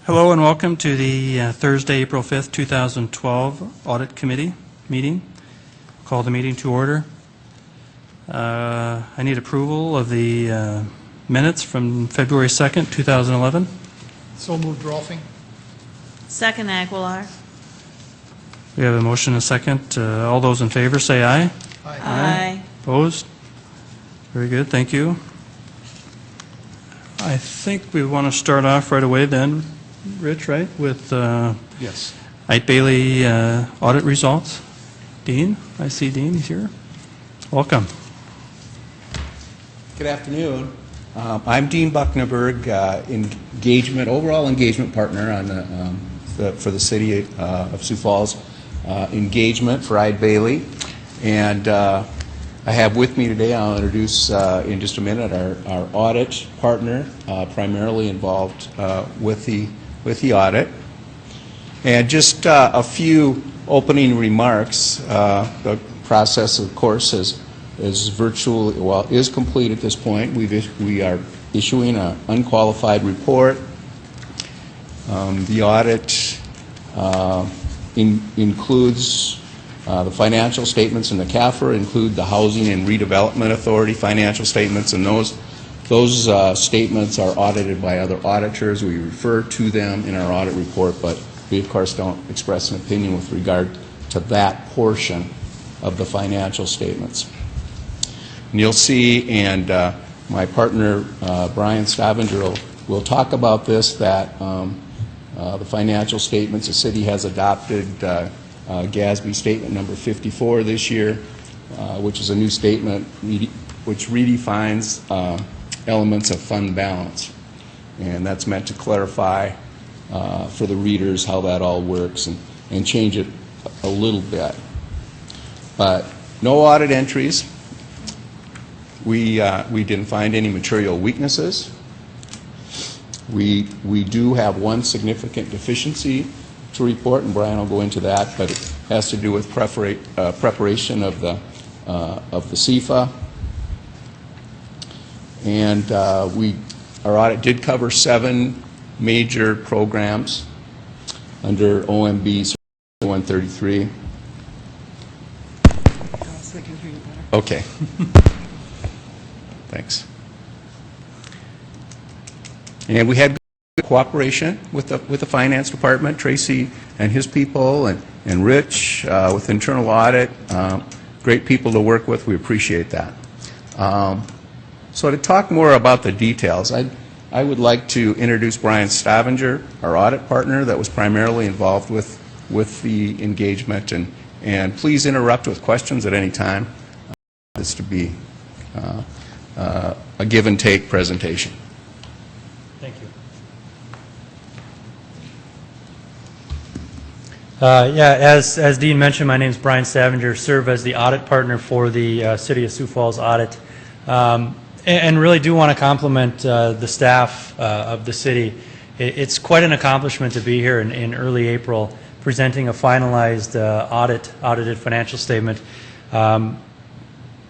Hello and welcome to the Thursday, April 5th, 2012 Audit Committee meeting. Call the meeting to order. I need approval of the minutes from February 2nd, 2011. So moved, Rolfing. Second, Aguilar. We have a motion and a second. All those in favor say aye. Aye. Opposed? Very good, thank you. I think we want to start off right away then, Rich, right, with Yes. Ike Bailey audit results. Dean, I see Dean, he's here. Welcome. Good afternoon. I'm Dean Bucknerberg, overall engagement partner on for the city of Sioux Falls engagement for Ike Bailey. And I have with me today, I'll introduce in just a minute, our audit partner, primarily involved with the audit. And just a few opening remarks. The process, of course, is complete at this point. We are issuing an unqualified report. The audit includes the financial statements, and the CAFR include the Housing and Redevelopment Authority financial statements, and those statements are audited by other auditors. We refer to them in our audit report, but we, of course, don't express an opinion with regard to that portion of the financial statements. And you'll see, and my partner, Brian Stavanger, will talk about this, that the financial statements, the city has adopted GASB statement number 54 this year, which is a new statement which redefines elements of fund balance. And that's meant to clarify for the readers how that all works and change it a little bit. But no audit entries. We didn't find any material weaknesses. We do have one significant deficiency to report, and Brian will go into that, but it has to do with preparation of the CFA. And our audit did cover 7 major programs under OMB 133. Okay. Thanks. And we had good cooperation with the finance department, Tracy and his people, and Rich with internal audit. Great people to work with. We appreciate that. So to talk more about the details, I would like to introduce Brian Stavanger, our audit partner that was primarily involved with the engagement, and please interrupt with questions at any time. This to be a give and take presentation. Thank you. As Dean mentioned, my name is Brian Stavanger, serve as the audit partner for the City of Sioux Falls audit. And really do want to compliment the staff of the city. It's quite an accomplishment to be here in early April presenting a finalized audited financial statement.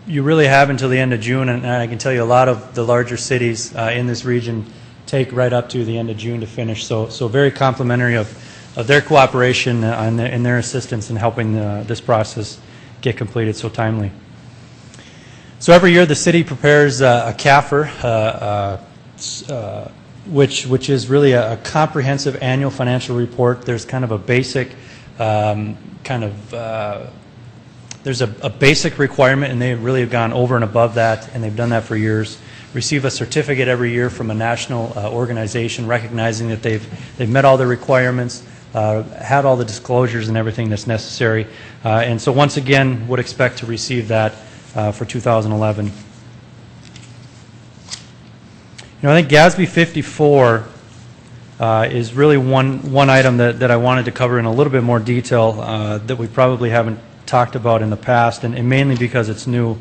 You really have until the end of June, and I can tell you a lot of the larger cities in this region take right up to the end of June to finish. So very complimentary of their cooperation and their assistance in helping this process get completed so timely. So every year the city prepares a CAFR, which is really a comprehensive annual financial report. There's kind of a basic there's a basic requirement, and they really have gone over and above that, and they've done that for years. Receive a certificate every year from a national organization recognizing that they've met all the requirements, had all the disclosures and everything that's necessary, and so once again would expect to receive that for 2011. You know, I think GASB 54 is really one item that I wanted to cover in a little bit more detail that we probably haven't talked about in the past, and mainly because it's new.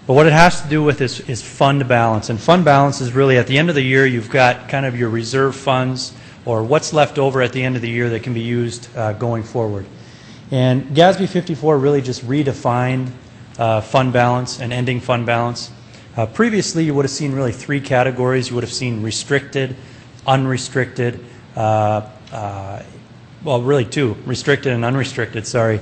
But what it has to do with is fund balance, and fund balance is really at the end of the year you've got kind of your reserve funds or what's left over at the end of the year that can be used going forward. And GASB 54 really just redefined fund balance and ending fund balance. Previously, you would have seen really 3 categories. You would have seen restricted, unrestricted, well, really two, restricted and unrestricted, sorry.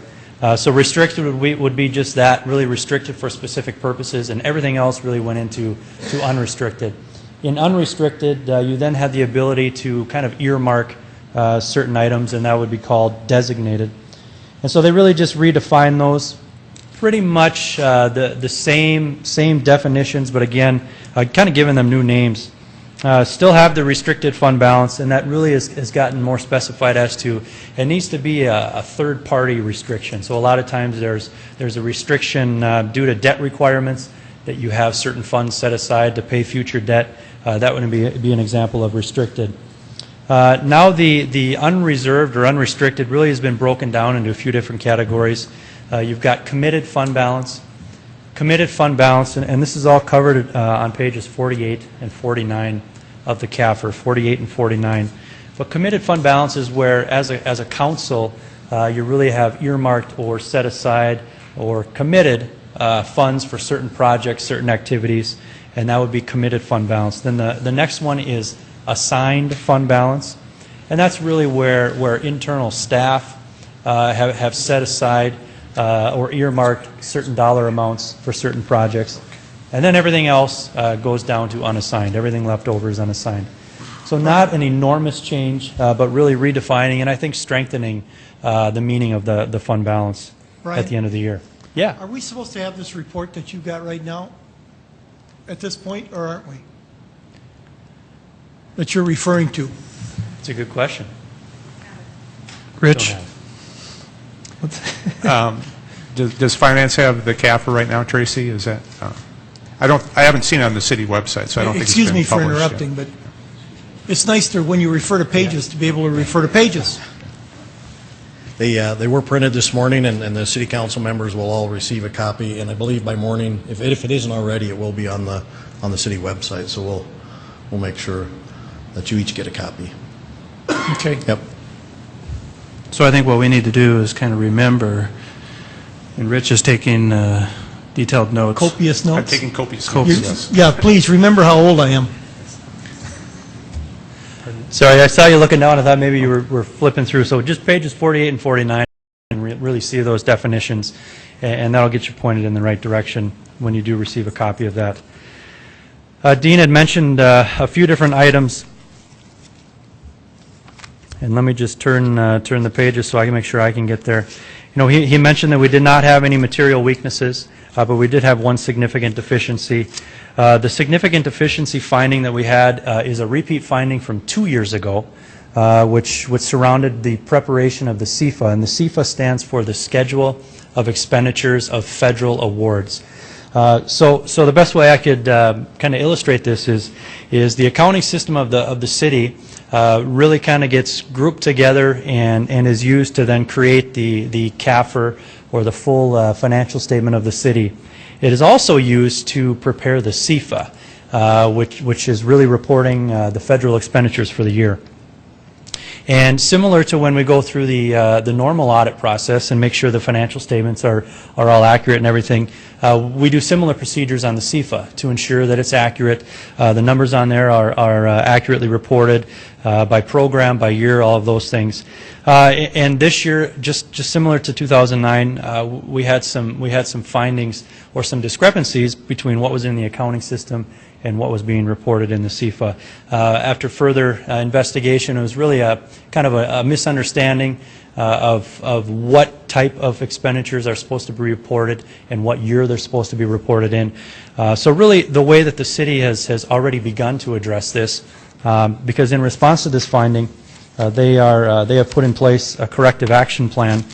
So restricted would be just that, really restricted for specific purposes, and everything else really went into unrestricted. In unrestricted, you then had the ability to kind of earmark certain items, and that would be called designated. And so they really just redefined those. Pretty much the same definitions, but again, kind of giving them new names. Still have the restricted fund balance, and that really has gotten more specified as to it needs to be a third-party restriction. So a lot of times there's a restriction due to debt requirements that you have certain funds set aside to pay future debt. That would be an example of restricted. Now the unreserved or unrestricted really has been broken down into a few different categories. You've got committed fund balance, and this is all covered on pages 48 and 49 of the CAFR, 48 and 49. But committed fund balance is where, as a council, you really have earmarked or set aside or committed funds for certain projects, certain activities, and that would be committed fund balance. Then the next one is assigned fund balance, and that's really where internal staff have set aside or earmarked certain dollar amounts for certain projects. And then everything else goes down to unassigned. Everything left over is unassigned. So not an enormous change, but really redefining and I think strengthening the meaning of the fund balance at the end of the year. Yeah. Are we supposed to have this report that you got right now at this point, or aren't we? That you're referring to? It's a good question. Rich, Don't have does finance have the CAFR right now, Tracy? Is that, I haven't seen it on the city website, so I don't think it's been Excuse me for published yet. interrupting, but it's nice to, when you refer to pages, to be able to refer to pages. They were printed this morning, and the city council members will all receive a copy, and I believe by morning, if it isn't already, it will be on the city website, so we'll make sure that you each get a copy. Okay. Yep. So I think what we need to do is kind of remember, and Rich is taking detailed notes. Copious I'm notes. taking copious Copious. notes, yes. Yeah, please, remember how old I am. Sorry, I saw you looking down. I thought maybe you were flipping through. So just pages 48 and 49, and really see those definitions, and that'll get you pointed in the right direction when you do receive a copy of that. Dean had mentioned a few different items, and let me just turn the pages so I can make sure I can get there. You know, he mentioned that we did not have any material weaknesses, but we did have one significant deficiency. The significant deficiency finding that we had is a repeat finding from 2 years ago, which surrounded the preparation of the CFA, and the CFA stands for the Schedule of Expenditures of Federal Awards. So the best way I could kind of illustrate this is the accounting system of the city really kind of gets grouped together and is used to then create the CAFR, or the full financial statement of the city. It is also used to prepare the CFA, which is really reporting the federal expenditures for the year. And similar to when we go through the normal audit process and make sure the financial statements are all accurate and everything, we do similar procedures on the CFA to ensure that it's accurate. The numbers on there are accurately reported by program, by year, all of those things. And this year, just similar to 2009, we had some findings or some discrepancies between what was in the accounting system and what was being reported in the CFA. After further investigation, it was really a kind of a misunderstanding of what type of expenditures are supposed to be reported and what year they're supposed to be reported in. So really, the way that the city has already begun to address this, because in response to this finding, they have put in place a corrective action plan.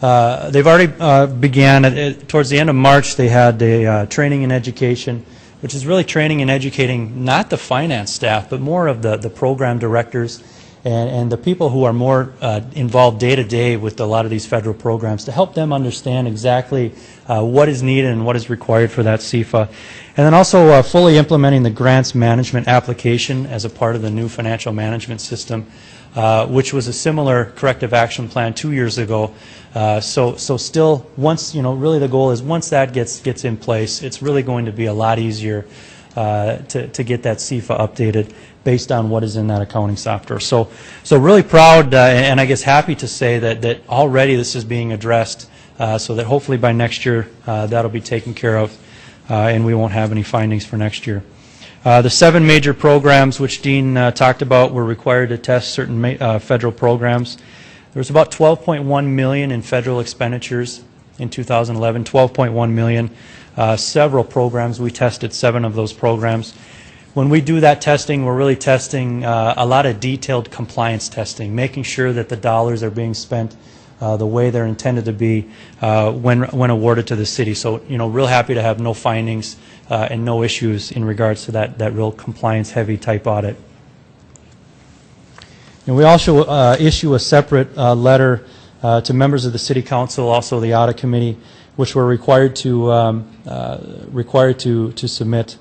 They've already began towards the end of March. They had a training and education, which is really training and educating not the finance staff, but more of the program directors and the people who are more involved day to day with a lot of these federal programs, to help them understand exactly what is needed and what is required for that CFA. And then also fully implementing the grants management application as a part of the new financial management system, which was a similar corrective action plan 2 years ago. So still, once, really the goal is once that gets in place, it's really going to be a lot easier to get that CFA updated based on what is in that accounting software. So really proud and I guess happy to say that already this is being addressed so that hopefully by next year that'll be taken care of and we won't have any findings for next year. The 7 major programs which Dean talked about were required to test certain federal programs. There was about $12.1 million in federal expenditures in 2011, $12.1 million. Several programs, we tested 7 of those programs. When we do that testing, we're really testing a lot of detailed compliance testing, making sure that the dollars are being spent the way they're intended to be when awarded to the city. So, real happy to have no findings and no issues in regards to that real compliance-heavy type audit. And we also issue a separate letter to members of the City Council, also the Audit Committee, which we're required to submit.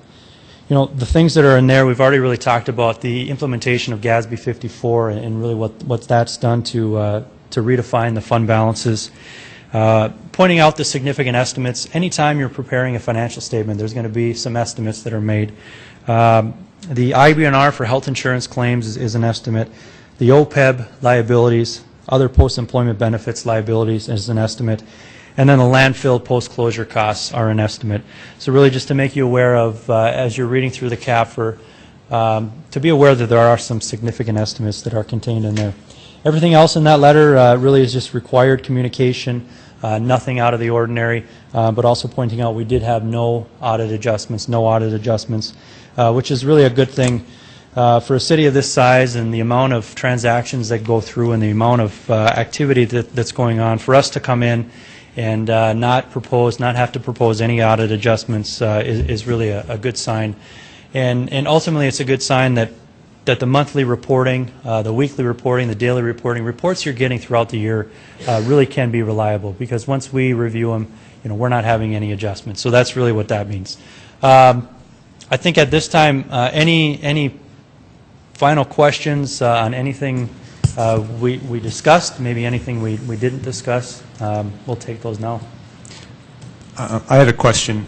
The things that are in there, we've already really talked about the implementation of GASB 54 and really what that's done to redefine the fund balances. Pointing out the significant estimates. Anytime you're preparing a financial statement, there's going to be some estimates that are made. The IBNR for health insurance claims is an estimate. The OPEB liabilities, other post-employment benefits liabilities is an estimate. And then the landfill post-closure costs are an estimate. So really just to make you aware of, as you're reading through the CAFR, to be aware that there are some significant estimates that are contained in there. Everything else in that letter really is just required communication, nothing out of the ordinary, but also pointing out we did have no audit adjustments, which is really a good thing for a city of this size and the amount of transactions that go through and the amount of activity that's going on. For us to come in and not have to propose any audit adjustments is really a good sign. And ultimately it's a good sign that the monthly reporting, the weekly reporting, the daily reporting, reports you're getting throughout the year really can be reliable, because once we review them, we're not having any adjustments. So that's really what that means. I think at this time, any final questions on anything we discussed, maybe anything we didn't discuss, we'll take those now. I had a question.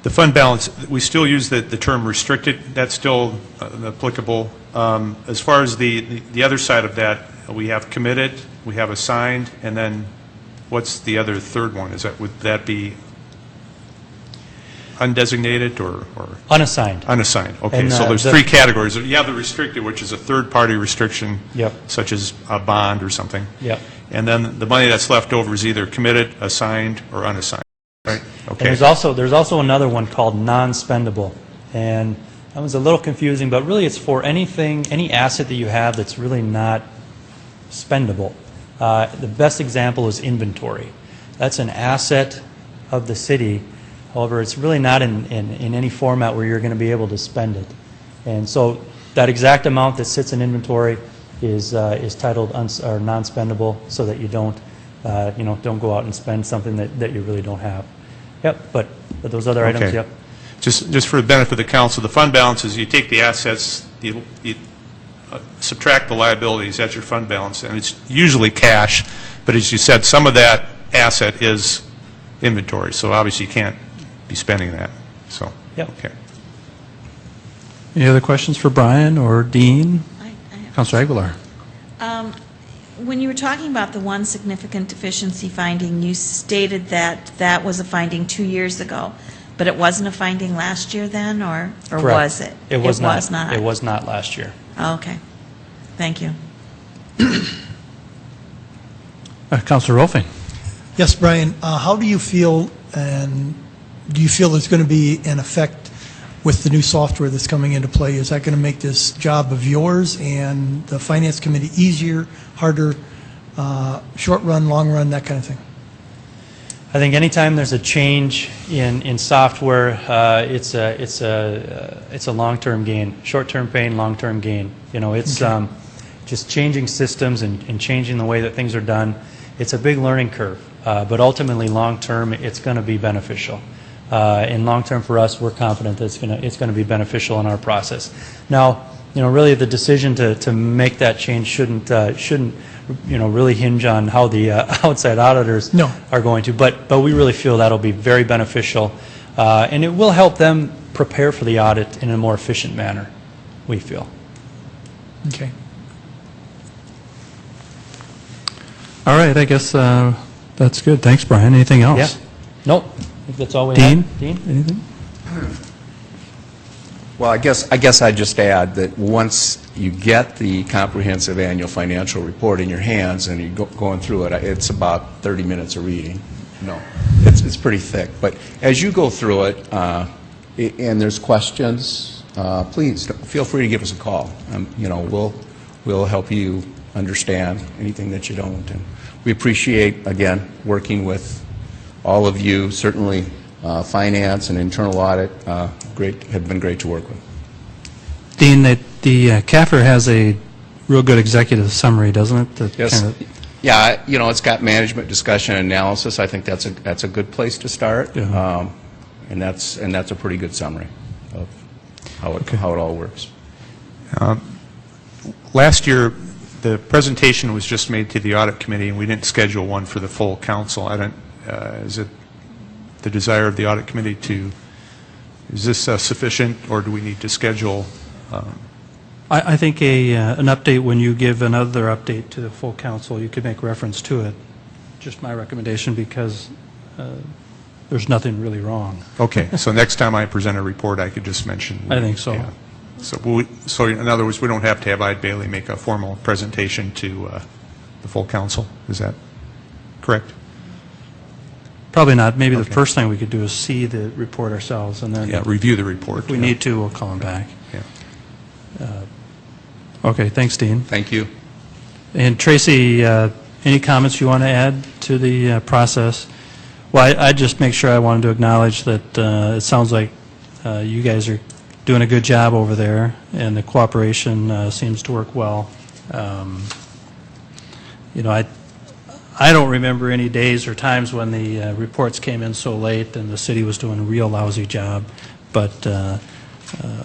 The fund balance, we still use the term restricted. That's still applicable. As far as the other side of that, we have committed, we have assigned, and then what's the other third one? Would that be undesignated or Unassigned. Unassigned? Okay, And, so there's 3 categories. You have the restricted, which is a third-party restriction, Yep. such as a bond or something. Yep. And then the money that's left over is either committed, assigned, or unassigned, right? Okay. And there's also another one called non-spendable, and that one's a little confusing, but really it's for any asset that you have that's really not spendable. The best example is inventory. That's an asset of the city. However, it's really not in any format where you're going to be able to spend it. And so that exact amount that sits in inventory is titled or non-spendable, so that you don't go out and spend something that you really don't have. Yep, but those other items, Okay. yep. Just for the benefit of the council, the fund balance is you take the assets, you subtract the liabilities, that's your fund balance, and it's usually cash, but as you said, some of that asset is inventory, so obviously you can't be spending that. So, Yep. okay. Any other questions for Brian or Dean? I have- Councilor Aguilar. When you were talking about the one significant deficiency finding, you stated that was a finding 2 years ago, but it wasn't a finding last year then, or Correct. was it? It was not. was not. It was not last year. Oh, okay. Thank you. Councilor Rolfing. Yes, Brian, how do you feel, and do you feel there's going to be an effect with the new software that's coming into play? Is that going to make this job of yours and the Finance Committee easier, harder, short run, long run, that kind of thing? I think anytime there's a change in software, it's a long-term gain, short-term pain, long-term gain. It's just changing systems and changing the way that things are done. It's a big learning curve, but ultimately, long-term, it's going to be beneficial. And long-term for us, we're confident that it's going to be beneficial in our process. Now, really the decision to make that change shouldn't really hinge on how the outside auditors are going to, but we really feel that'll be very beneficial, and it will help them prepare for the audit in a more efficient manner, we feel. Okay. All right, I guess that's good. Thanks, Brian. Anything else? Yeah. Nope. I think that's all we Dean? have. Dean? Anything? Well, I guess I'd just add that once you get the comprehensive annual financial report in your hands and you're going through it, it's about 30 minutes of reading. No, it's pretty thick. But as you go through it, and there's questions, please feel free to give us a call. We'll help you understand anything that you don't. And we appreciate, again, working with all of you. Certainly, finance and internal audit have been great to work with. Dean, the CAFR has a real good executive summary, doesn't it? That Yes. kind of- Yeah, it's got management discussion and analysis. I think that's a good place to start. Yeah. And that's a pretty good summary of how it all works. Last year, the presentation was just made to the audit committee, and we didn't schedule one for the full council. Is it the desire of the audit committee is this sufficient, or do we need to schedule? I think an update, when you give another update to the full council, you could make reference to it. Just my recommendation, because there's nothing really wrong. Okay, so next time I present a report, I could just mention. I think so. Yeah. So in other words, we don't have to have Ide Bailey make a formal presentation to the full council. Is that correct? Probably not. Maybe the Okay. first thing we could do is see the report ourselves, and then Yeah, review the report. if we need to, we'll call them back. Yeah. Okay, thanks, Dean. Thank you. And Tracy, any comments you want to add to the process? Well, I just make sure I wanted to acknowledge that it sounds like you guys are doing a good job over there, and the cooperation seems to work well. I don't remember any days or times when the reports came in so late and the city was doing a real lousy job, but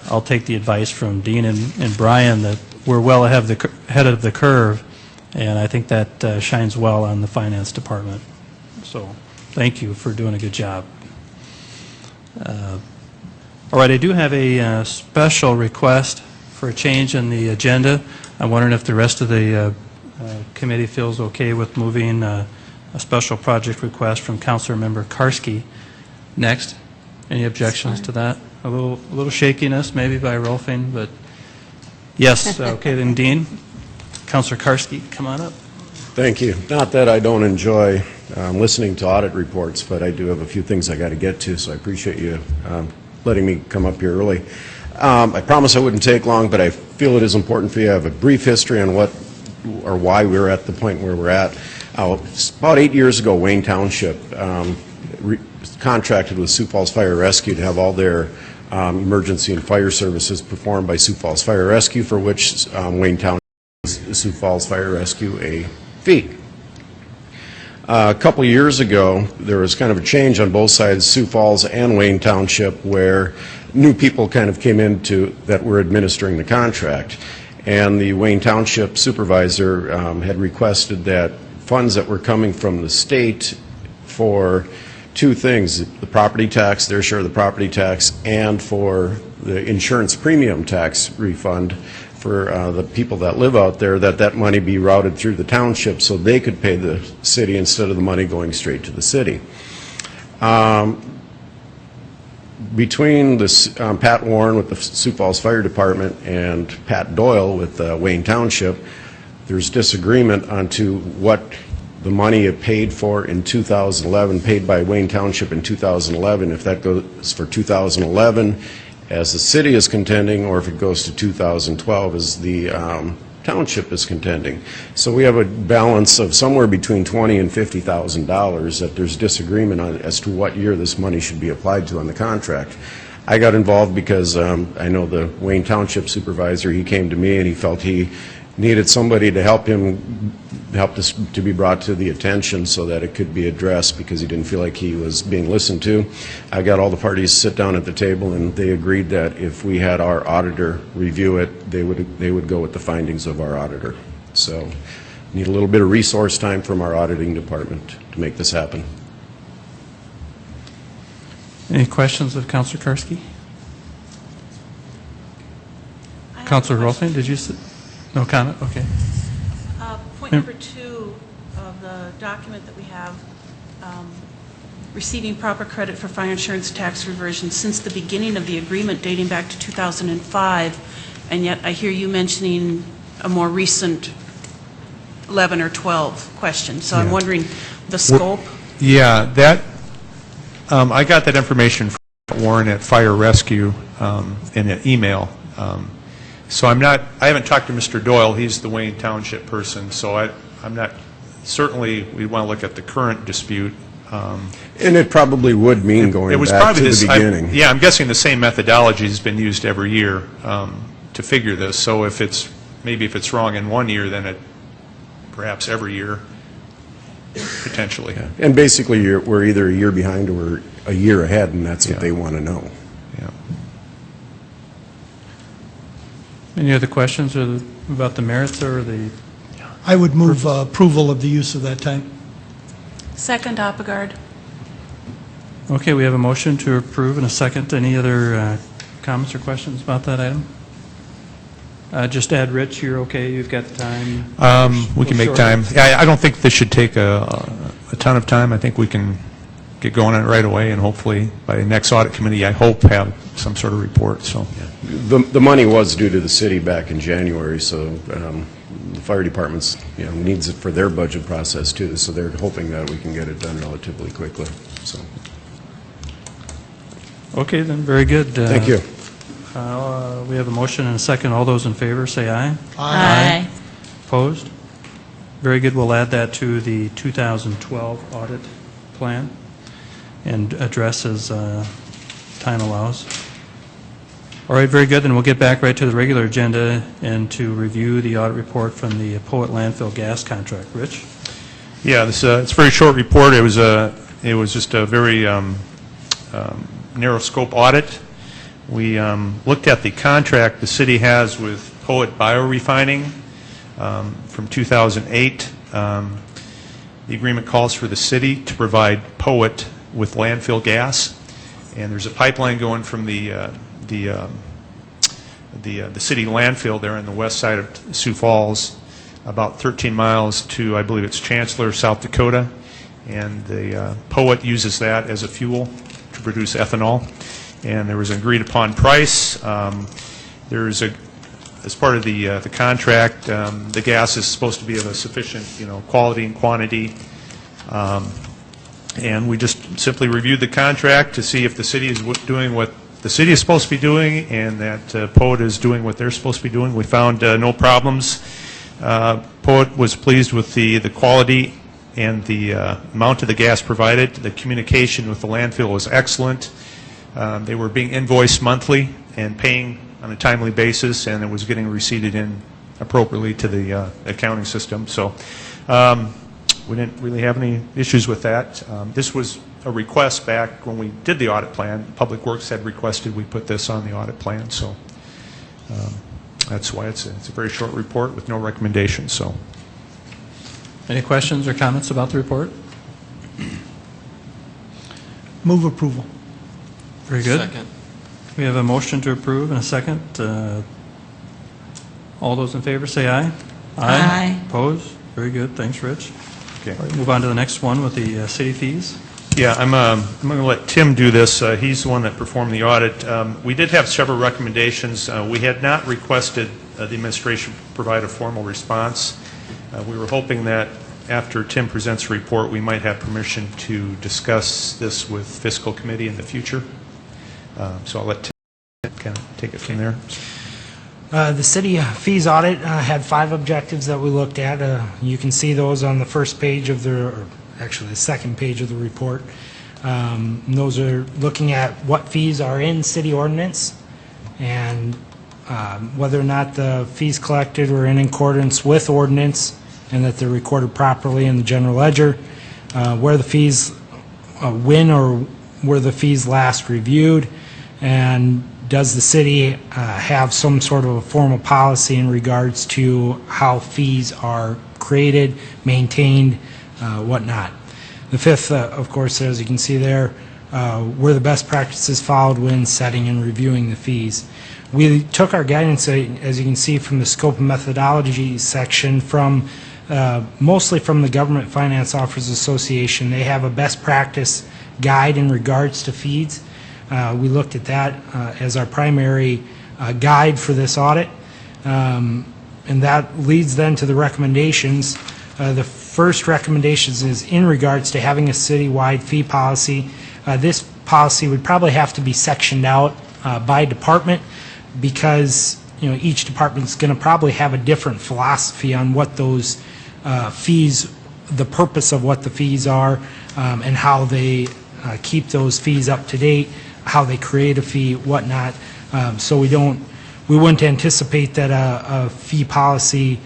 I'll take the advice from Dean and Brian that we're well ahead of the curve, and I think that shines well on the finance department. So thank you for doing a good job. All right, I do have a special request for a change in the agenda. I'm wondering if the rest of the committee feels okay with moving a special project request from Councilor Member Karski next. Any objections to that? A little shakiness maybe by Rolfing, but yes. Okay, then Dean. Councilor Karski, come on up. Thank you. Not that I don't enjoy listening to audit reports, but I do have a few things I got to get to, so I appreciate you letting me come up here early. I promise I wouldn't take long, but I feel it is important for you to have a brief history on what or why we're at the point where we're at. About 8 years ago, Wayne Township contracted with Sioux Falls Fire Rescue to have all their emergency and fire services performed by Sioux Falls Fire Rescue, for which Wayne Township owes Sioux Falls Fire Rescue a fee. A couple years ago, there was kind of a change on both sides, Sioux Falls and Wayne Township, where new people kind of came into that were administering the contract. And the Wayne Township supervisor had requested that funds that were coming from the state for two things: the property tax, their share of the property tax, and for the insurance premium tax refund for the people that live out there, that money be routed through the township so they could pay the city instead of the money going straight to the city. Between Pat Warren with the Sioux Falls Fire Department and Pat Doyle with Wayne Township, there's disagreement onto what the money it paid for in 2011, paid by Wayne Township in 2011, if that goes for 2011 as the city is contending, or if it goes to 2012 as the township is contending. So we have a balance of somewhere between $20,000 and $50,000 that there's disagreement on as to what year this money should be applied to on the contract. I got involved because I know the Wayne Township supervisor. He came to me and he felt he needed somebody to help this to be brought to the attention so that it could be addressed, because he didn't feel like he was being listened to. I got all the parties to sit down at the table, and they agreed that if we had our auditor review it, they would go with the findings of our auditor. So need a little bit of resource time from our auditing department to make this happen. Any questions of Councilor Karski? Councilor Rothman, did you, no comment? Okay. Point number 2 of the document that we have, receiving proper credit for fire insurance tax reversion since the beginning of the agreement dating back to 2005, and yet I hear you mentioning a more recent 11 or 12 question. So I'm wondering the scope. Yeah, that, I got that information from Warren at Fire Rescue in an email. So I haven't talked to Mr. Doyle, he's the Wayne Township person, so I'm not, certainly we want to look at the current dispute. And it probably would mean going back to the beginning. Yeah, I'm guessing the same methodology has been used every year to figure this, so if it's wrong in one year, then it perhaps every year, potentially. Yeah. And basically, we're either a year behind or we're a year ahead, and that's what they want to know. Yeah. Any other questions about the merits or the, I would move approval of the use of that time. Second, Oppegard. okay, we have a motion to approve and a second. Any other comments or questions about that item? Just add, Rich, you're okay, you've got the time? We can make time. I don't think this should take a ton of time. I think we can get going on it right away, and hopefully by next audit committee, I hope, have some sort of report, so. The money was due to the city back in January, so the fire department's, needs it for their budget process too, so they're hoping that we can get it done relatively quickly, so. Okay, then, very good. Thank you. We have a motion and a second. All those in favor, say aye. Aye. Opposed? Very good. We'll add that to the 2012 audit plan and address as time allows. All right, very good. Then we'll get back right to the regular agenda and to review the audit report from the Poet landfill gas contract. Rich? Yeah, it's a very short report. It was just a very narrow scope audit. We looked at the contract the city has with Poet Biorefining from 2008. The agreement calls for the city to provide Poet with landfill gas, and there's a pipeline going from the city landfill there on the west side of Sioux Falls, about 13 miles to, I believe it's Chancellor, South Dakota, and the Poet uses that as a fuel to produce ethanol. And there was an agreed upon price. There's as part of the contract, the gas is supposed to be of a sufficient, quality and quantity. And we just simply reviewed the contract to see if the city is doing what the city is supposed to be doing, and that Poet is doing what they're supposed to be doing. We found no problems. Poet was pleased with the quality and the amount of the gas provided. The communication with the landfill was excellent. They were being invoiced monthly and paying on a timely basis, and it was getting receipted in appropriately to the accounting system. So we didn't really have any issues with that. This was a request back when we did the audit plan. Public Works had requested we put this on the audit plan, so that's why it's a very short report with no recommendations. So, Any questions or comments about the report? Move approval. Very good. Second. We have a motion to approve and a second. All those in favor say aye. Aye. Opposed? Very good. Thanks, Rich. okay. All right, move on to the next one with the city fees. Yeah, I'm going to let Tim do this. He's the one that performed the audit. We did have several recommendations. We had not requested the administration provide a formal response. We were hoping that after Tim presents a report, we might have permission to discuss this with fiscal committee in the future. So I'll let Tim kind of take it from there. The city fees audit had 5 objectives that we looked at. You can see those on the first page of or actually the second page of the report. Those are looking at what fees are in city ordinance and whether or not the fees collected were in accordance with ordinance and that they're recorded properly in the general ledger, where the fees, when or were the fees last reviewed, and does the city have some sort of a formal policy in regards to how fees are created, maintained, whatnot. The fifth, of course, as you can see there, were the best practices followed when setting and reviewing the fees. We took our guidance, as you can see from the scope and methodology section, from mostly from the Government Finance Officers Association. They have a best practice guide in regards to fees. We looked at that as our primary guide for this audit. And that leads then to the recommendations. The first recommendations is in regards to having a citywide fee policy. This policy would probably have to be sectioned out by department, because each department's going to probably have a different philosophy on what those fees, the purpose of what the fees are, and how they keep those fees up to date, how they create a fee, whatnot. So we wouldn't anticipate that a fee policy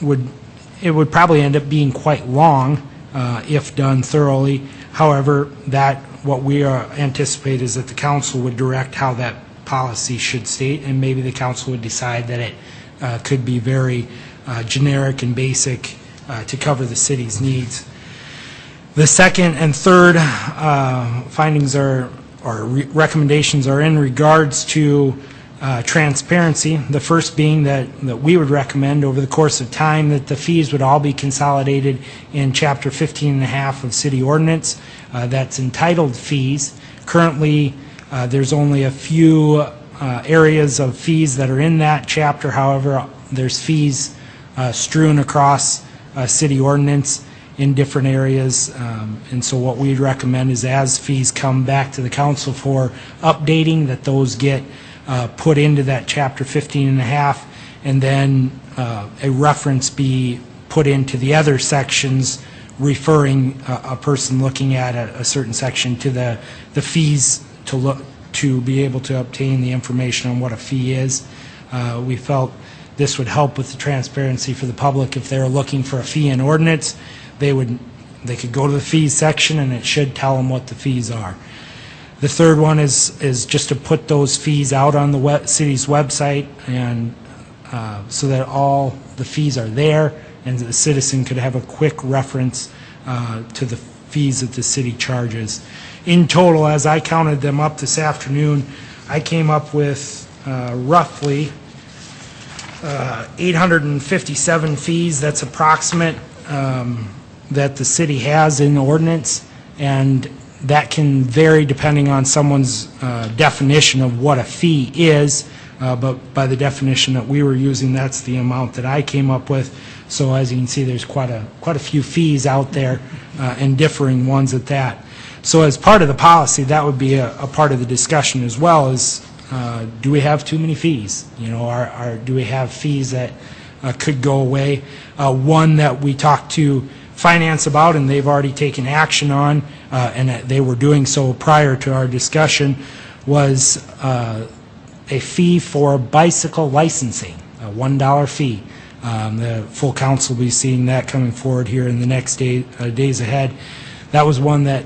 would probably end up being quite long if done thoroughly. However, what we anticipate is that the council would direct how that policy should state, and maybe the council would decide that it could be very generic and basic to cover the city's needs. The second and third findings or recommendations are in regards to transparency. The first being that we would recommend over the course of time that the fees would all be consolidated in Chapter 15.5 of City Ordinance. That's entitled fees. Currently, there's only a few areas of fees that are in that chapter. However, there's fees strewn across City Ordinance in different areas. And so what we'd recommend is, as fees come back to the council for updating, that those get put into that Chapter 15.5, and then a reference be put into the other sections referring a person looking at a certain section to the fees to be able to obtain the information on what a fee is. We felt this would help with the transparency for the public. If they're looking for a fee in ordinance, they could go to the fees section and it should tell them what the fees are. The third one is just to put those fees out on the city's website, and so that all the fees are there, and the citizen could have a quick reference to the fees that the city charges. In total, as I counted them up this afternoon, I came up with roughly 857 fees. That's approximate that the city has in ordinance, and that can vary depending on someone's definition of what a fee is, but by the definition that we were using, that's the amount that I came up with. So as you can see, there's quite a few fees out there, and differing ones at that. So as part of the policy, that would be a part of the discussion as well, is do we have too many fees? Do we have fees that could go away? One that we talked to finance about, and they've already taken action on, and they were doing so prior to our discussion, was a fee for bicycle licensing, a $1 fee. The full council will be seeing that coming forward here in the next days ahead. That was one that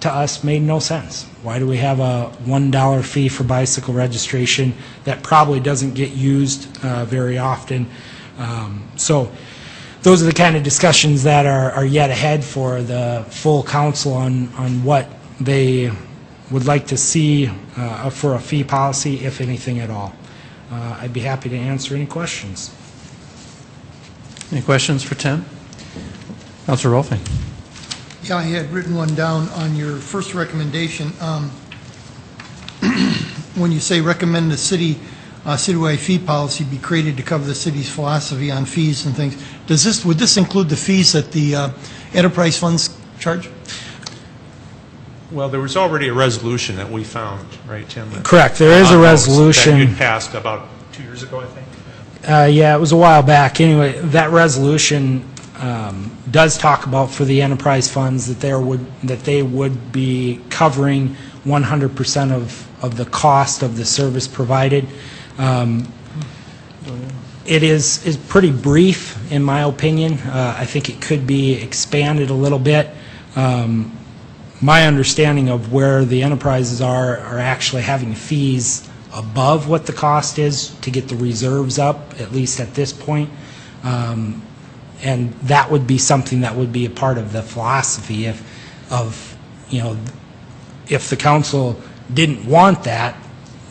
to us made no sense. Why do we have a $1 fee for bicycle registration that probably doesn't get used very often? So those are the kind of discussions that are yet ahead for the full council on what they would like to see for a fee policy, if anything at all. I'd be happy to answer any questions. Any questions for Tim? Councilor Rolfe. Yeah, I had written one down on your first recommendation. When you say recommend the citywide fee policy be created to cover the city's philosophy on fees and things, would this include the fees that the enterprise funds charge? Well, there was already a resolution that we found, right, Tim? Correct. There is a resolution. That you passed about 2 years ago, I think. Yeah, it was a while back. Anyway, that resolution does talk about, for the enterprise funds, that they would be covering 100% of the cost of the service provided. It is pretty brief, in my opinion. I think it could be expanded a little bit. My understanding of where the enterprises are actually having fees above what the cost is to get the reserves up, at least at this point. And that would be something that would be a part of the philosophy of if the council didn't want that,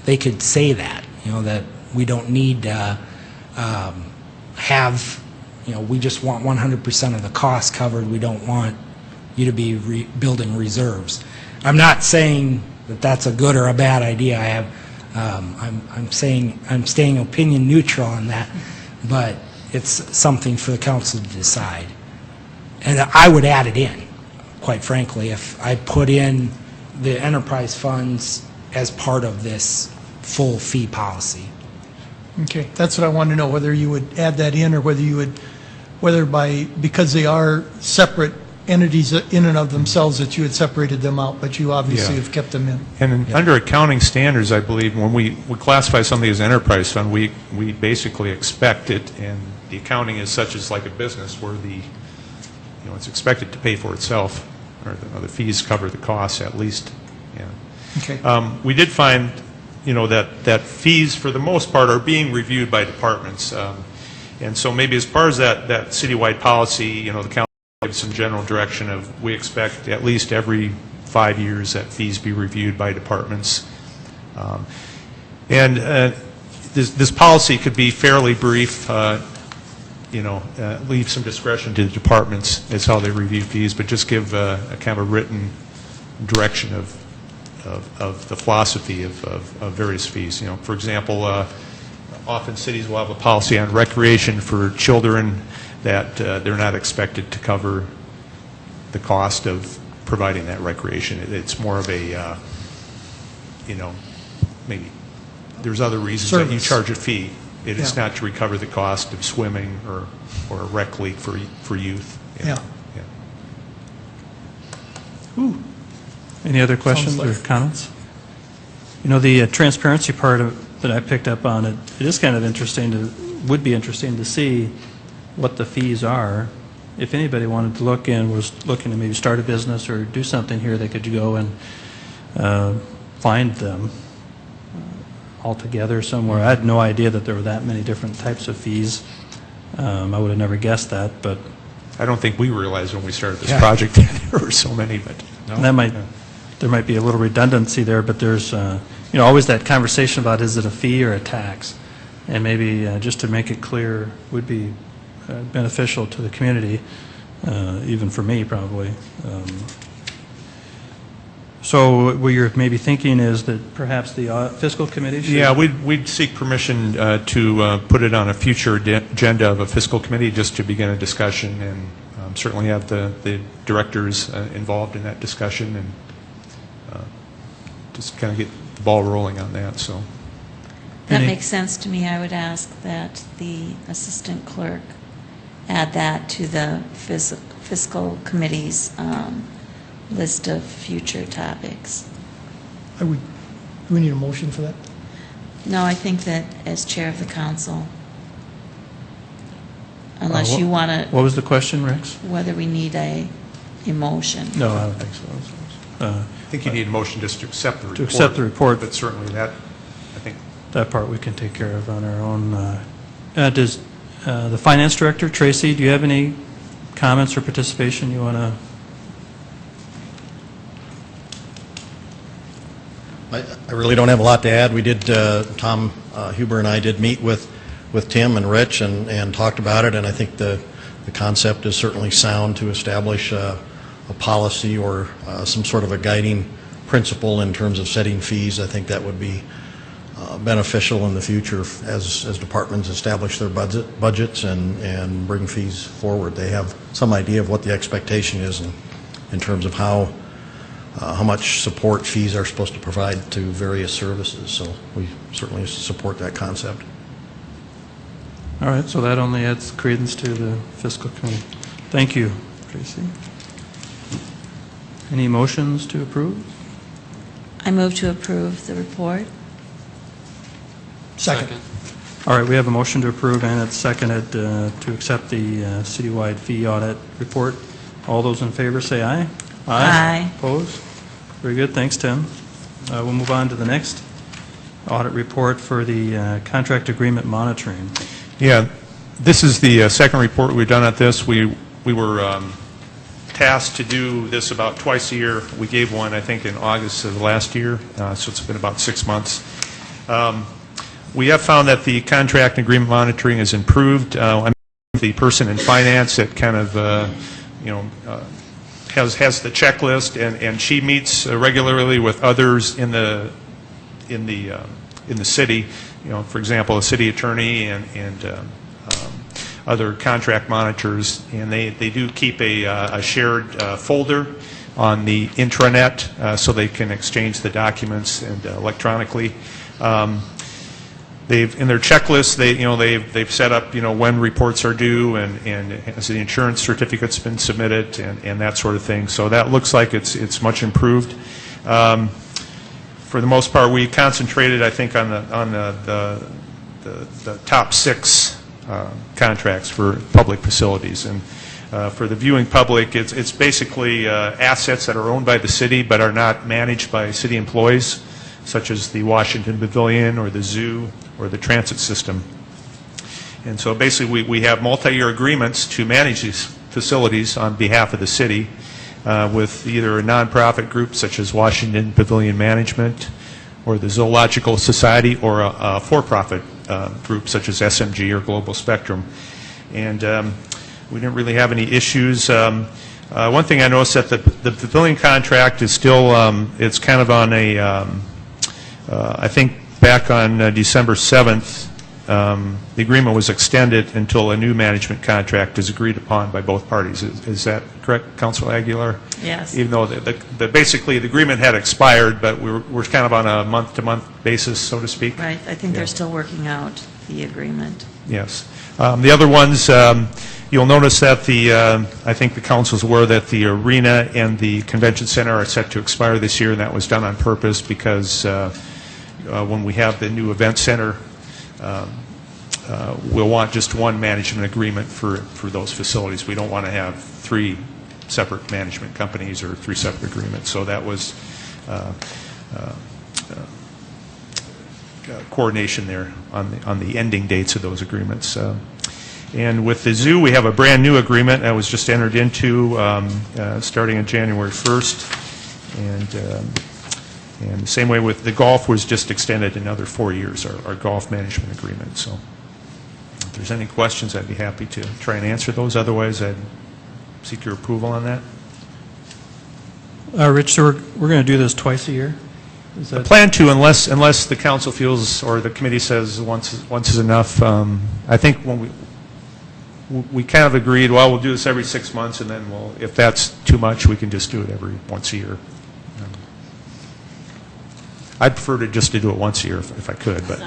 they could say that, that we don't need to have, we just want 100% of the cost covered. We don't want you to be building reserves. I'm not saying that that's a good or a bad idea. I have, I'm saying I'm staying opinion neutral on that, but it's something for the council to decide. And I would add it in, quite frankly, if I put in the enterprise funds as part of this full fee policy. Okay, that's what I wanted to know, whether you would add that in, or whether you would, because they are separate entities in and of themselves, that you had separated them out, but you obviously Yeah. have kept them in. And under accounting standards, I believe, when we classify something as enterprise fund, we basically expect it, and the accounting is such as like a business where it's expected to pay for itself, or the fees cover the costs at least. Yeah. Okay. We did find, that fees, for the most part, are being reviewed by departments. And so maybe as far as that citywide policy, the council gives some general direction of, we expect at least every 5 years that fees be reviewed by departments. This policy could be fairly brief, leave some discretion to the departments as how they review fees, but just give a kind of a written direction of the philosophy of various fees. For example, often cities will have a policy on recreation for children that they're not expected to cover the cost of providing that recreation. It's more of a, maybe there's other reasons that you charge a fee. It is not to recover the cost of swimming or a rec league for youth. Yeah. Ooh. Any other questions Sounds or like- comments? The transparency part that I picked up on, it is kind of would be interesting to see what the fees are. If anybody wanted to look and was looking to maybe start a business or do something here, they could go and find them altogether somewhere. I had no idea that there were that many different types of fees. I would have never guessed that, but I don't think we realized when we started this project that there were so many, but there might be a little redundancy there, but there's always that conversation about, is it a fee or a tax? And maybe just to make it clear would be beneficial to the community, even for me probably. So what you're maybe thinking is that perhaps the fiscal committee should... Yeah, we'd seek permission to put it on a future agenda of a fiscal committee, just to begin a discussion, and certainly have the directors involved in that discussion, and just kind of get the ball rolling on that. So That makes sense to me. I would ask that the assistant clerk add that to the fiscal committee's list of future topics. Do we need a motion for that? No, I think that as chair of the council, unless you want to, What was the question, Rex? whether we need a motion. No, I don't think so. I think you need a motion just to accept the report. To accept the report. But certainly that, I think. That part we can take care of on our own. Does the finance director, Tracy, do you have any comments or participation you want to? I really don't have a lot to add. We did, Tom Huber and I did meet with Tim and Rich and talked about it, and I think the concept is certainly sound to establish a policy or some sort of a guiding principle in terms of setting fees. I think that would be beneficial in the future as departments establish their budgets and bring fees forward. They have some idea of what the expectation is in terms of how much support fees are supposed to provide to various services. So we certainly support that concept. All right, so that only adds credence to the fiscal committee. Thank you, Tracy. Any motions to approve? I move to approve the report. Second. All right, we have a motion to approve, and it's seconded to accept the citywide fee audit report. All those in favor say aye. Aye. Opposed? Very good, thanks, Tim. We'll move on to the next audit report for the contract agreement monitoring. Yeah, this is the second report we've done at this. We were past to do this about twice a year. We gave one, I think, in August of last year, so it's been about 6 months. We have found that the contract and agreement monitoring is improved. I'm the person in finance that kind of, has the checklist, and she meets regularly with others in the city. For example, a city attorney and other contract monitors, and they do keep a shared folder on the intranet so they can exchange the documents and electronically. In their checklist, they've set up when reports are due and has the insurance certificate's been submitted and that sort of thing. So that looks like it's much improved. For the most part, we concentrated, I think, on the top 6 contracts for public facilities. And for the viewing public, it's basically assets that are owned by the city but are not managed by city employees, such as the Washington Pavilion or the zoo or the transit system. And so basically we have multi-year agreements to manage these facilities on behalf of the city with either a nonprofit group such as Washington Pavilion Management or the Zoological Society, or a for-profit group such as SMG or Global Spectrum. And we didn't really have any issues. One thing I noticed that the pavilion contract is still, it's kind of on a, I think back on December 7th, the agreement was extended until a new management contract is agreed upon by both parties. Is that correct, Councilor Aguilar? Yes. Even though basically the agreement had expired, but we're kind of on a month-to-month basis, so to speak. Right, I think they're still working out the agreement. Yes. The other ones, you'll notice that I think the council's aware that the arena and the convention center are set to expire this year, and that was done on purpose because when we have the new event center, we'll want just one management agreement for those facilities. We don't want to have 3 separate management companies or 3 separate agreements. So that was coordination there on the ending dates of those agreements. And with the zoo, we have a brand new agreement that was just entered into starting on January 1st. And the same way with the golf was just extended another 4 years, our golf management agreement. So if there's any questions, I'd be happy to try and answer those. Otherwise, I'd seek your approval on that. Rich, so we're going to do this twice a year? Is I that, plan to, unless the council feels or the committee says once is enough. I think when we kind of agreed, well, we'll do this every 6 months, and then if that's too much, we can just do it every once a year. I'd prefer to just to do it once a year if I could, but.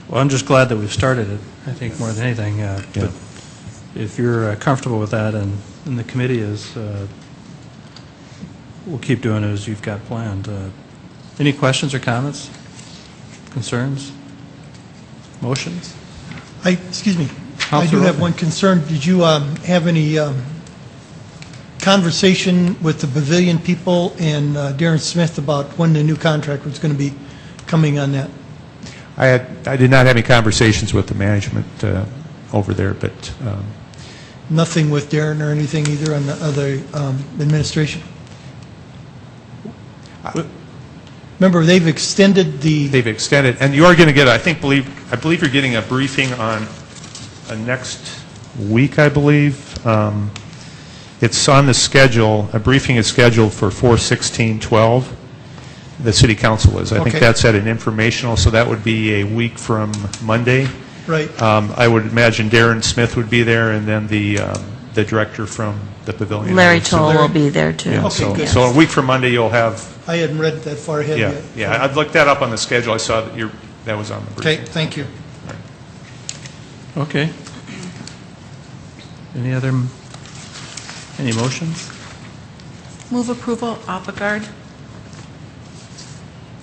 well, I'm just glad that we've started it, I think, more than anything. But if you're comfortable with that and the committee is, we'll keep doing it as you've got planned. Any questions or comments, concerns, motions? Excuse me. I do Counselor have Rothman. one concern. Did you have any conversation with the pavilion people and Darren Smith about when the new contract was going to be coming on that? I did not have any conversations with the management over there, but. Nothing with Darren or anything either on the other administration? Remember, they've extended the... They've extended, and you are going to get, I believe you're getting a briefing on next week, I believe. It's on the schedule. A briefing is scheduled for 4/16/12. The city council is. I think Okay. that's at an informational, so that would be a week from Monday. Right. I would imagine Darren Smith would be there, and then the director from the pavilion. Larry So- Toll will be there, too. Yeah, Okay, good. so a week from Monday, you'll have. I hadn't read that far ahead Yeah, yet. yeah. I'd looked that up on the schedule. I saw that that was on the Okay, briefing. thank you. Okay. Any motions? Move approval, Apagard.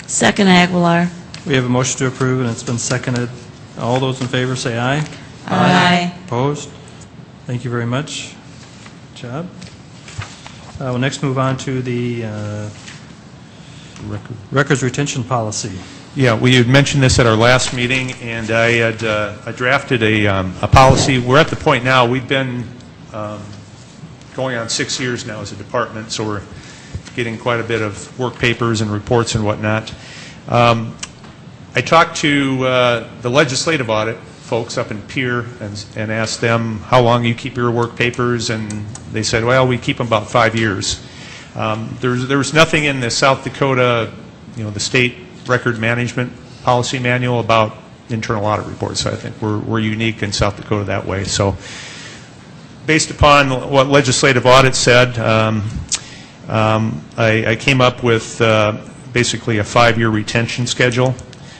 Second, Aguilar. We have a motion to approve, and it's been seconded. All those in favor say aye. Aye. Opposed? Thank you very much. Good job. We'll next move on to the records retention policy. Yeah, we had mentioned this at our last meeting, and I had I drafted a policy. We're at the point now, we've been going on 6 years now as a department, so we're getting quite a bit of work papers and reports and whatnot. I talked to the legislative audit folks up in Pierre and asked them how long you keep your work papers, and they said, well, we keep them about 5 years. There was nothing in the South Dakota, the state record management policy manual about internal audit reports. So I think we're unique in South Dakota that way. So based upon what legislative audit said, I came up with basically a 5-year retention schedule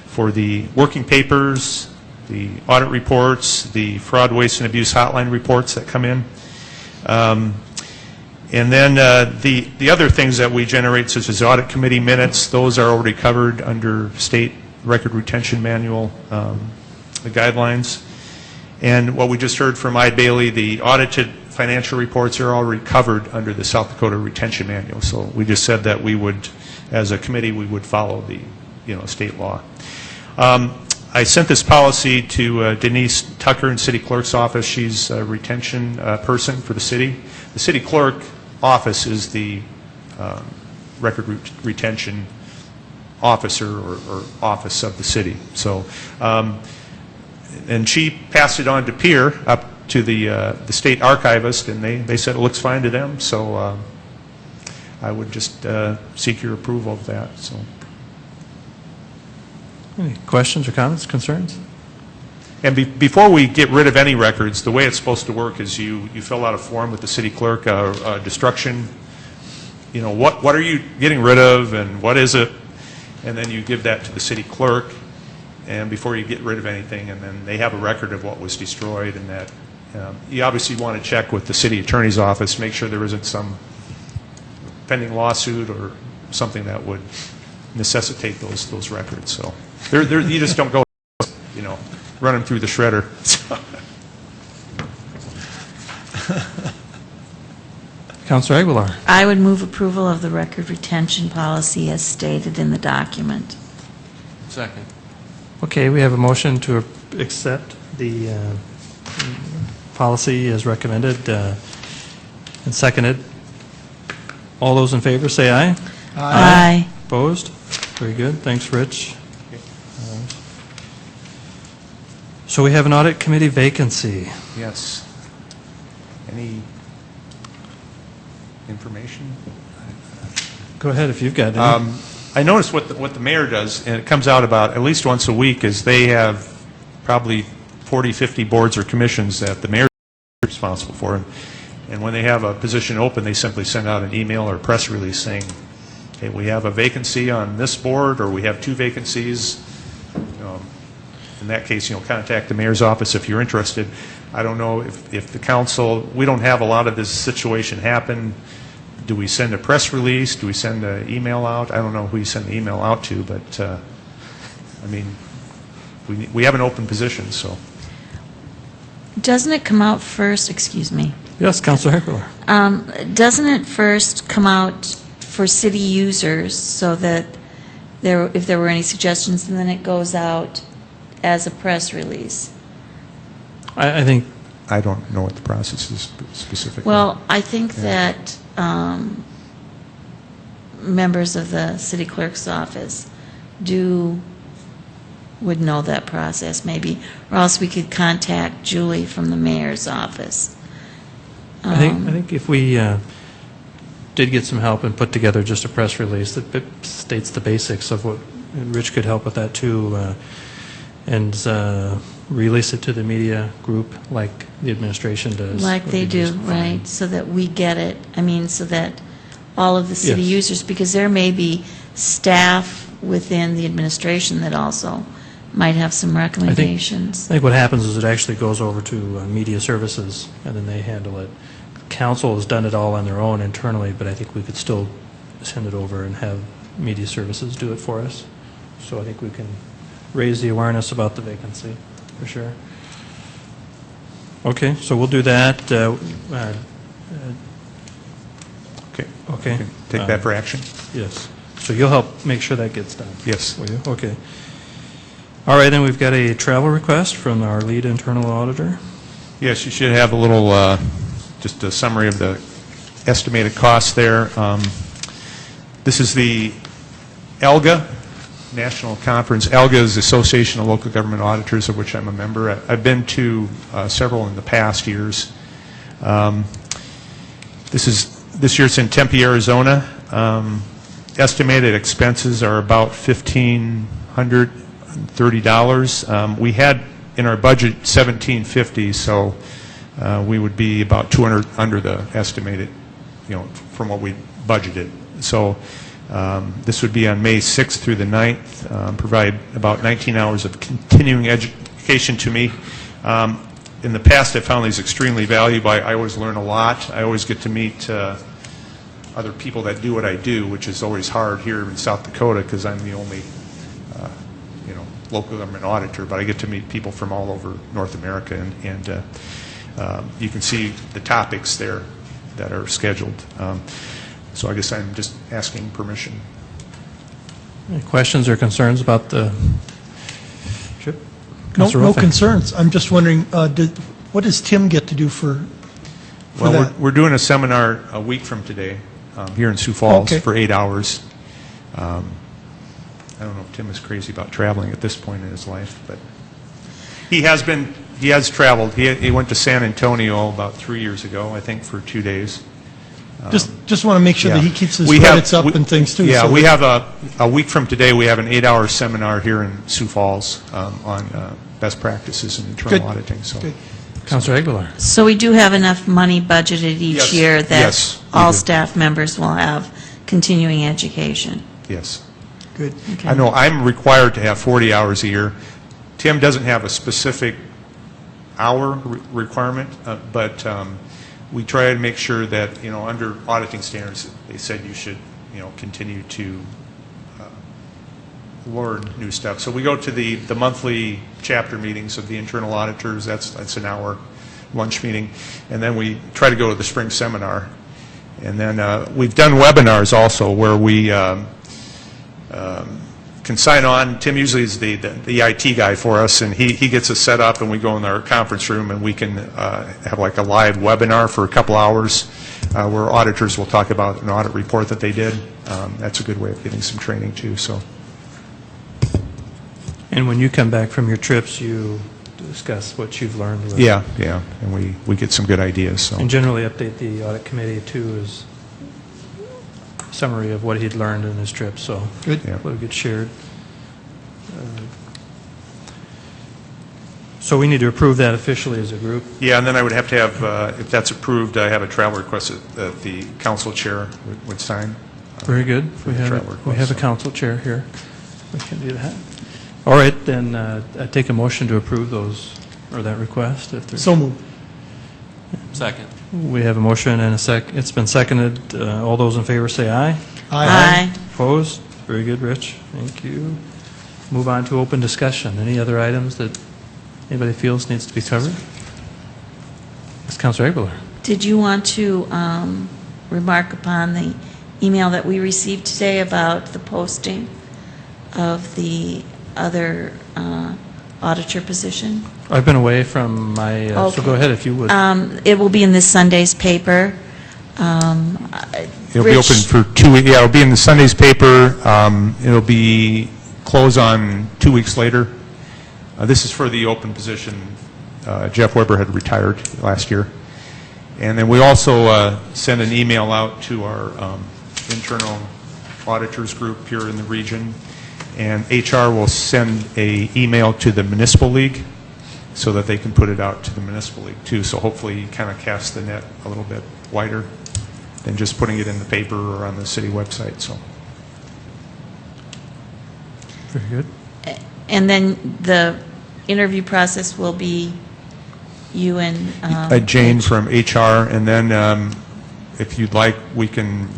for the working papers, the audit reports, the fraud, waste, and abuse hotline reports that come in. And then the other things that we generate, such as audit committee minutes, those are already covered under state record retention manual, the guidelines. And what we just heard from I. Bailey, the audited financial reports are already covered under the South Dakota retention manual. So we just said that we would, as a committee, we would follow the state law. I sent this policy to Denise Tucker in City Clerk's office. She's a retention person for the city. The City Clerk office is the record retention officer or office of the city. So, and she passed it on to Pierre up to the state archivist, and they said it looks fine to them. So I would just seek your approval of that. So. Any questions or comments, concerns? And before we get rid of any records, the way it's supposed to work is you fill out a form with the city clerk, destruction, what are you getting rid of and what is it? And then you give that to the city clerk, and before you get rid of anything, and then they have a record of what was destroyed, and that you obviously want to check with the city attorney's office, make sure there isn't some pending lawsuit or something that would necessitate those records. So you just don't go, run them through the shredder. Councilor Aguilar. I would move approval of the record retention policy as stated in the document. Second. Okay, we have a motion to accept the policy as recommended and seconded. All those in favor say aye. Aye. Opposed? Very good. Thanks, Rich. So we have an audit committee vacancy. Yes. Any information? Go ahead if you've got any. I noticed what the mayor does, and it comes out about at least once a week, is they have probably 40, 50 boards or commissions that the mayor is responsible for. And when they have a position open, they simply send out an email or press release saying, hey, we have a vacancy on this board, or we have 2 vacancies. In that case, contact the mayor's office if you're interested. I don't know if the council, we don't have a lot of this situation happen. Do we send a press release? Do we send an email out? I don't know who you send the email out to, but, we have an open position, so. Doesn't it come out first, excuse me, Yes, Councilor Aguilar. doesn't it first come out for city users so that if there were any suggestions, and then it goes out as a press release? I think, I don't know what the process is specifically. Well, I think that members of the city clerk's office would know that process maybe, or else we could contact Julie from the mayor's office. I think if we did get some help and put together just a press release that states the basics of what, and Rich could help with that too, and release it to the media group like the administration does. Like would they be do, just fine. right, so that we get it, so that all of the city Yes. users, because there may be staff within the administration that also might have some recommendations. I think what happens is it actually goes over to media services, and then they handle it. Council has done it all on their own internally, but I think we could still send it over and have media services do it for us. So I think we can raise the awareness about the vacancy, for sure. Okay, so we'll do that. Okay. Okay. Take that for action? Yes. So you'll help make sure that gets done? Yes. Will you? Okay. All right, then we've got a travel request from our lead internal auditor. Yes, you should have a little, just a summary of the estimated costs there. This is the ALGA, National Conference. ALGA is the Association of Local Government Auditors, of which I'm a member. I've been to several in the past years. This year it's in Tempe, Arizona. Estimated expenses are about $1,530. We had in our budget $1,750, so we would be about 200 under the estimated, from what we budgeted. So this would be on May 6th through the 9th, provide about 19 hours of continuing education to me. In the past, I found these extremely valuable. I always learn a lot. I always get to meet other people that do what I do, which is always hard here in South Dakota because I'm the only, local government auditor. But I get to meet people from all over North America, and you can see the topics there that are scheduled. So I guess I'm just asking permission. Any questions or concerns about the trip? No, Councilor no Ruffin? concerns. I'm just wondering, what does Tim get to do for Well, that? we're doing a seminar a week from today here in Sioux Falls Okay. for 8 hours. I don't know if Tim is crazy about traveling at this point in his life, but he has traveled. He went to San Antonio about 3 years ago, I think, for 2 days. Just want to make sure that he keeps his We have- credits up and things too. Yeah, so we that- have a week from today, we have an 8-hour seminar here in Sioux Falls on best practices in internal Good. auditing. So. Good. Councilor Aguilar? So we do have enough money budgeted each Yes. year that Yes, we all do. staff members will have continuing education. Yes. Good. Okay. I know I'm required to have 40 hours a year. Tim doesn't have a specific hour requirement, but we try to make sure that, under auditing standards, they said you should, continue to learn new stuff. So we go to the monthly chapter meetings of the internal auditors. That's an hour lunch meeting. And then we try to go to the spring seminar. And then we've done webinars also where we can sign on. Tim usually is the IT guy for us, and he gets us set up, and we go in our conference room, and we can have like a live webinar for a couple hours where auditors will talk about an audit report that they did. That's a good way of getting some training too. So. And when you come back from your trips, you discuss what you've learned? With Yeah, and we get some good ideas. So. And generally update the audit committee, too, as a summary of what he'd learned in his trip, so Good. Yeah. what gets shared. So we need to approve that officially as a group. Yeah, and then I would have to have, if that's approved, I have a travel request that the council chair would sign. Very good. We the have travel a request. council chair here. We can do that. All right, then I take a motion to approve those, or that request. If there's. So moved. Second. We have a motion and a sec. It's been seconded. All those in favor say aye. Aye. Opposed? Very good, Rich. Thank you. Move on to open discussion. Any other items that anybody feels needs to be covered? Ms. Councilor Aguilar. Did you want to remark upon the email that we received today about the posting of the other auditor position? I've been away from my, so Okay. go ahead if you would. It will be in this Sunday's paper. It'll be Rich- open for 2 weeks. Yeah, it'll be in the Sunday's paper. It'll be closed on 2 weeks later. This is for the open position. Jeff Weber had retired last year. And then we also send an email out to our internal auditors group here in the region. And HR will send a email to the Municipal League so that they can put it out to the Municipal League too. So hopefully kind of cast the net a little bit wider than just putting it in the paper or on the city website. So. Very good. And then the interview process will be you and... Jane from HR, and then if you'd like, we can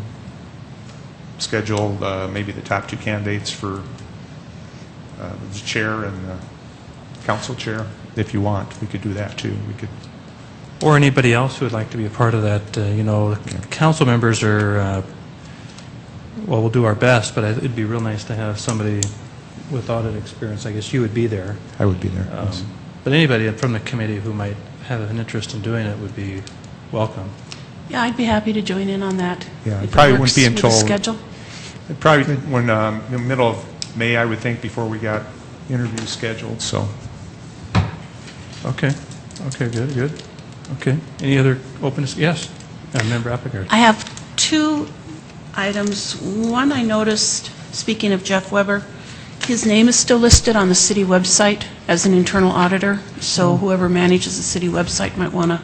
schedule maybe the top 2 candidates for the chair and the council chair. If you want, we could do that too. We could. Or anybody else who would like to be a part of that. Council members are, well, we'll do our best, but it'd be real nice to have somebody with audit experience. I guess you would be there. I would be there. Yes. But anybody from the committee who might have an interest in doing it would be welcome. Yeah, I'd be happy to join in on that. Yeah, it if probably works wouldn't be with the until- schedule. Probably when, in the middle of May, I would think, before we got interviews scheduled, so. Okay, okay, good. Okay, any other openness? Yes, Member Applegard. I have two items. One, I noticed, speaking of Jeff Weber, his name is still listed on the city website as an internal auditor, so whoever manages the city website might want to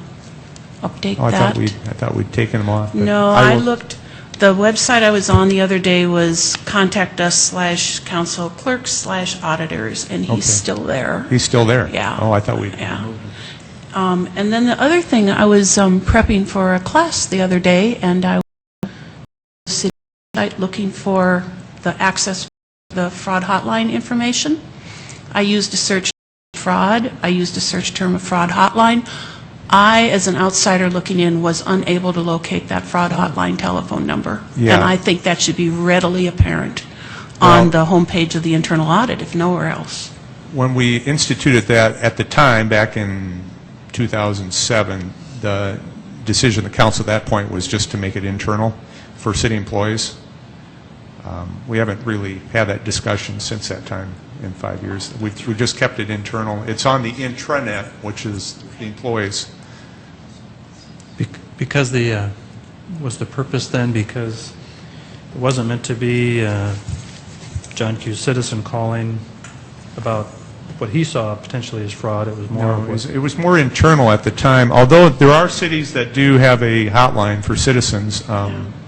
update Oh, I that. thought we'd taken them off. but No, I will- looked, the website I was on the other day was contact us/council clerks/auditors, and he's Okay. still there. He's still there? Yeah. Oh, I thought we'd. Yeah. And then the other thing, I was prepping for a class the other day, and I was on the city site looking for the access to the fraud hotline information. I used a search fraud. I used a search term of fraud hotline. I, as an outsider looking in, was unable to locate that fraud hotline telephone number. Yeah. And I think that should be readily apparent on the homepage of the internal audit, if nowhere else. When we instituted that at the time, back in 2007, the decision of the council at that point was just to make it internal for city employees. We haven't really had that discussion since that time in 5 years. We've just kept it internal. It's on the intranet, which is the employees. Because was the purpose then, because it wasn't meant to be John Q. citizen calling about what he saw potentially as fraud, it was more No, of what... it was more internal at the time, although there are cities that do have a hotline for citizens.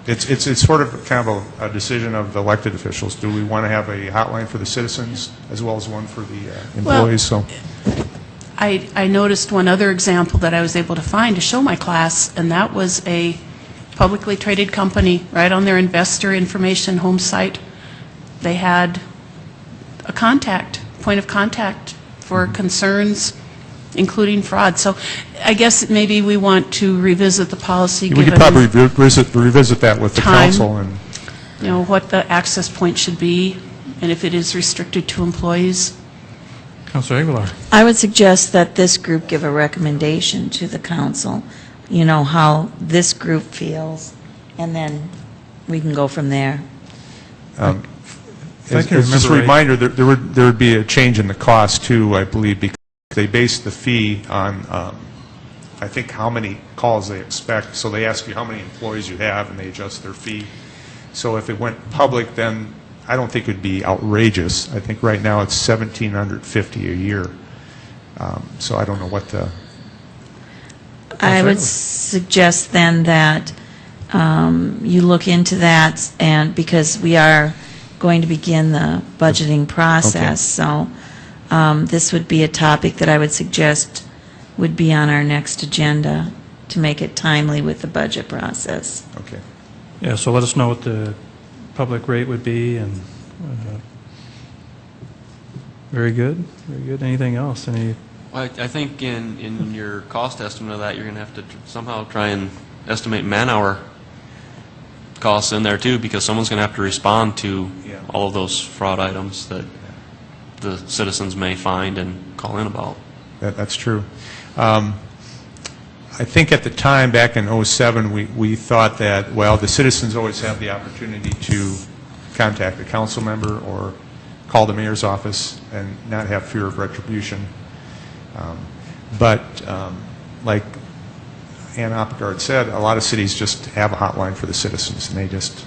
It's sort of kind of a decision of the elected officials. Do we want to have a hotline for the citizens as well as one for the employees? So, I noticed one other example that I was able to find to show my class, and that was a publicly traded company right on their investor information home site. They had a point of contact for concerns, including fraud. So I guess maybe we want to revisit the policy we could given, probably revisit that with the time. council. And you know, what the access point should be, and if it is restricted to employees. Councilor Aguilar. I would suggest that this group give a recommendation to the council, you know, how this group feels, and then we can go from there. If I as can as just a remember right- reminder, there would be a change in the cost too, I believe, because they base the fee on, I think, how many calls they expect. So they ask you how many employees you have, and they adjust their fee. So if it went public, then I don't think it would be outrageous. I think right now it's $1,750 a year. So I don't know what the... I would suggest then that you look into that, and because we are going to begin the budgeting process, so this would be a topic that I would suggest would be on our next agenda to make it timely with the budget process. Okay. Yeah, so let us know what the public rate would be, and very good, very good. Anything else? Any? Well, I think in your cost estimate of that, you're going to have to somehow try and estimate man-hour costs in there too, because someone's going to have to respond to all of those fraud items that the citizens may find and call in about. That's true. I think at the time, back in '07, we thought that, well, the citizens always have the opportunity to contact a council member or call the mayor's office and not have fear of retribution. But like Ann Oppegard said, a lot of cities just have a hotline for the citizens, and they just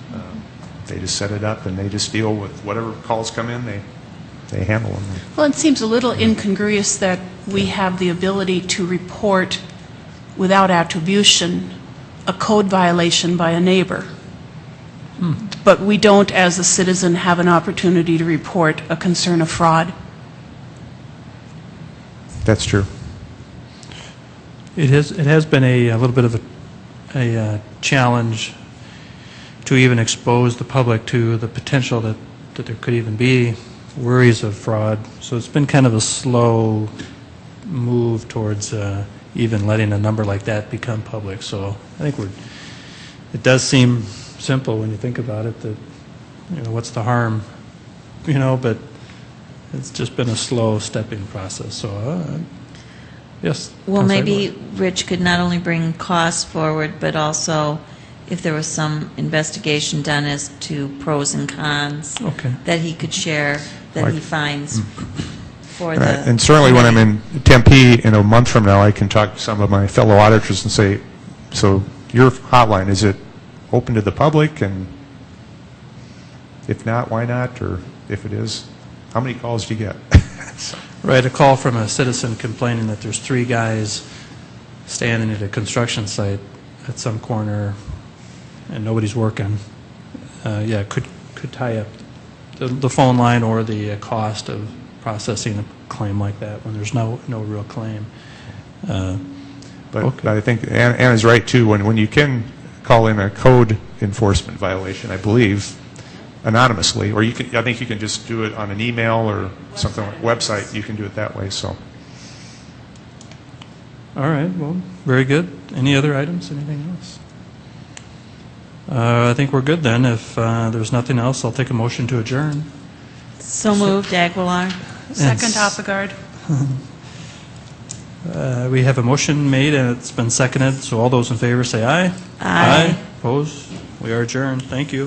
set it up, and they just deal with whatever calls come in, they handle them. Well, it seems a little incongruous that we have the ability to report without attribution a code violation by a neighbor. But we don't, as a citizen, have an opportunity to report a concern of fraud. That's true. It has been a little bit of a challenge to even expose the public to the potential that there could even be worries of fraud. So it's been kind of a slow move towards even letting a number like that become public. So I think it does seem simple when you think about it, that, you know, what's the harm, you know, but it's just been a slow stepping process. So Yes. Well, Councilor maybe Aguilar. Rich could not only bring costs forward, but also if there was some investigation done as to pros and cons Okay. that he could share, that he finds for the... And certainly when I'm in Tempe in a month from now, I can talk to some of my fellow auditors and say, so your hotline, is it open to the public? And if not, why not? Or if it is, how many calls do you get? Right, a call from a citizen complaining that there's 3 guys standing at a construction site at some corner and nobody's working. Yeah, could tie up the phone line or the cost of processing a claim like that when there's no real claim. But I think Anna's right, too. When you can call in a code enforcement violation, I believe, anonymously, or I think you can just do it on an email or something like website. You can do it that way, so. All right, well, very good. Any other items, anything else? I think we're good then. If there's nothing else, I'll take a motion to adjourn. So moved, Aguilar. Second, Hoppegaard. We have a motion made and it's been seconded, so all those in favor say aye. Aye. Opposed? We are adjourned. Thank you.